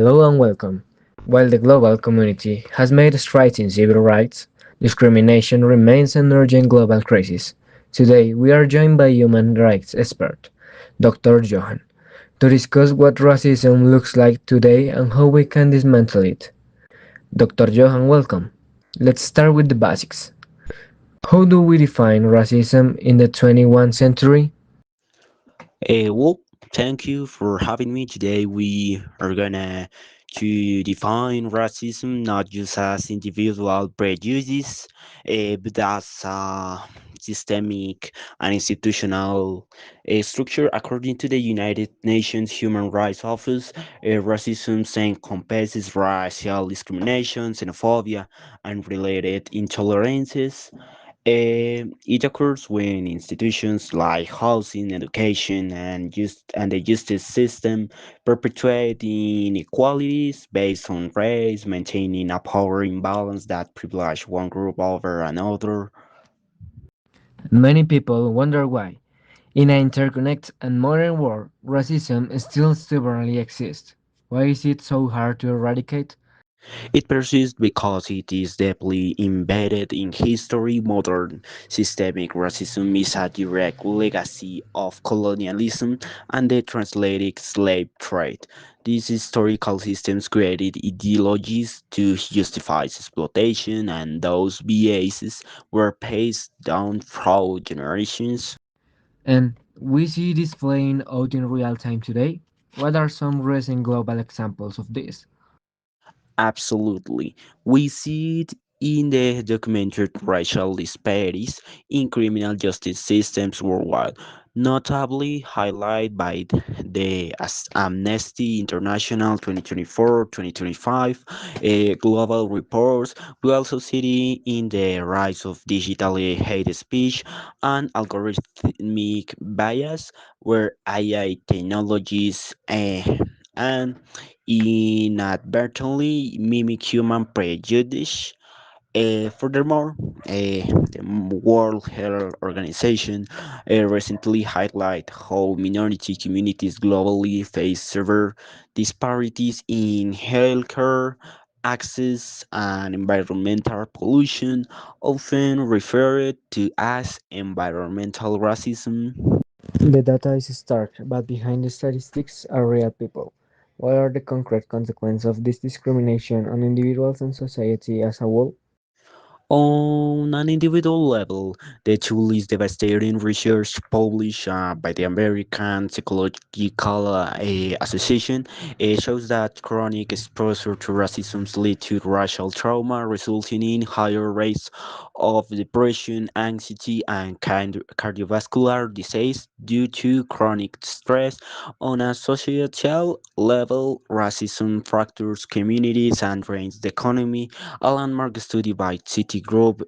Hello and welcome. While the global community has made strides in civil rights, discrimination remains an urgent global crisis. Today, we are joined by human rights expert, Dr. Johan, to discuss what racism looks like today and how we can dismantle it. Dr. Johan, welcome. Let's start with the basics. How do we define racism in the 21st century? Well, thank you for having me today. We are gonna to define racism not just as individual prejudice, but as a systemic and institutional structure. According to the United Nations Human Rights Office, racism encompasses racial discrimination, xenophobia, and related intolerances. It occurs when institutions like housing, education, and the justice system perpetuate inequalities based on race, maintaining a power imbalance that privilege one group over another. Many people wonder why. In an interconnected and modern world, racism still stubbornly exists. Why is it so hard to eradicate? It persists because it is deeply embedded in history. Modern systemic racism is a direct legacy of colonialism and the transatlantic slave trade. These historical systems created ideologies to justify exploitation, and those biases were passed down through generations. And we see this playing out in real time today. What are some recent global examples of this? Absolutely. We see it in the documented racial disparities in criminal justice systems worldwide, notably highlighted by the Amnesty International 2024-2025 global reports. We also see it in the rise of digital hate speech and algorithmic bias, where AI technologies and inadvertently mimic human prejudice. Furthermore, the World Health Organization recently highlighted how minority communities globally face severe disparities in healthcare access and environmental pollution, often referred to as environmental racism. The data is stark, but behind the statistics are real people. What are the concrete consequences of this discrimination on individuals and society as a whole? On an individual level, the tool is devastating. Research published by the American Psychological Association shows that chronic exposure to racism leads to racial trauma, resulting in higher rates of depression, anxiety, and cardiovascular disease due to chronic stress. On a societal level, racism fractures communities and drains the economy. A landmark study by Citigroup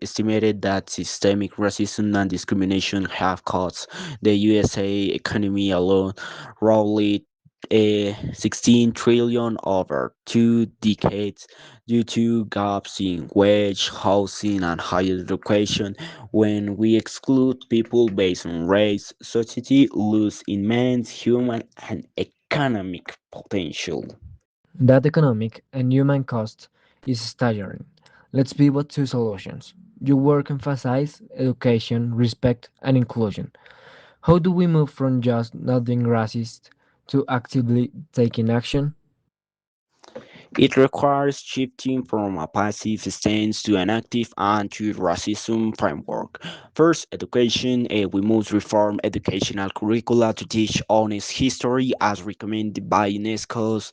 estimated that systemic racism and discrimination have cost the USA economy alone roughly 16 trillion over 2 decades due to gaps in wage, housing, and higher education. When we exclude people based on race, society loses immense human and economic potential. That economic and human cost is staggering. Let's pivot to solutions. Your work emphasizes education, respect, and inclusion. How do we move from just not being racist to actively taking action? It requires shifting from a passive stance to an active anti-racism framework. First, education. We must reform educational curricula to teach honest history as recommended by UNESCO's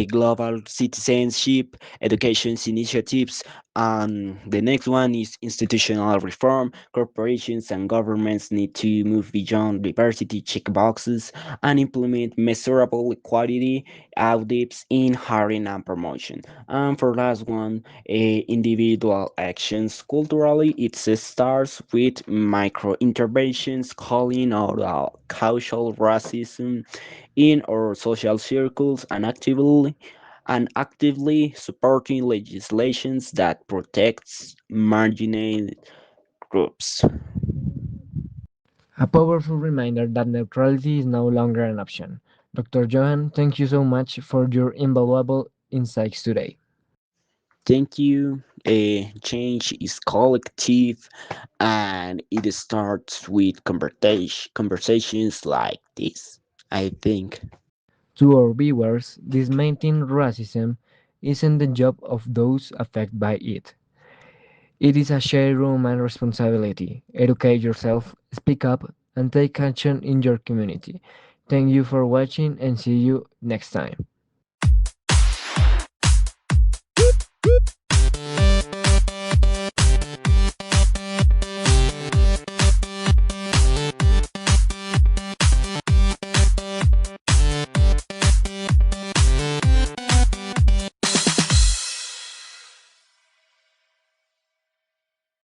Global Citizenship Education Initiatives. And the next one is institutional reform. Corporations and governments need to move beyond diversity checkboxes and implement measurable equality audits in hiring and promotion. And for last one, individual actions. Culturally, it starts with micro interventions, calling out causal racism in our social circles and actively supporting legislations that protects marginalized groups. A powerful reminder that neutrality is no longer an option. Dr. Johan, thank you so much for your invaluable insights today. Thank you. Change is collective, and it starts with conversations like this, I think. To our viewers, dismantling racism isn't the job of those affected by it. It is a shared human responsibility. Educate yourself, speak up, and take action in your community. Thank you for watching and see you next time.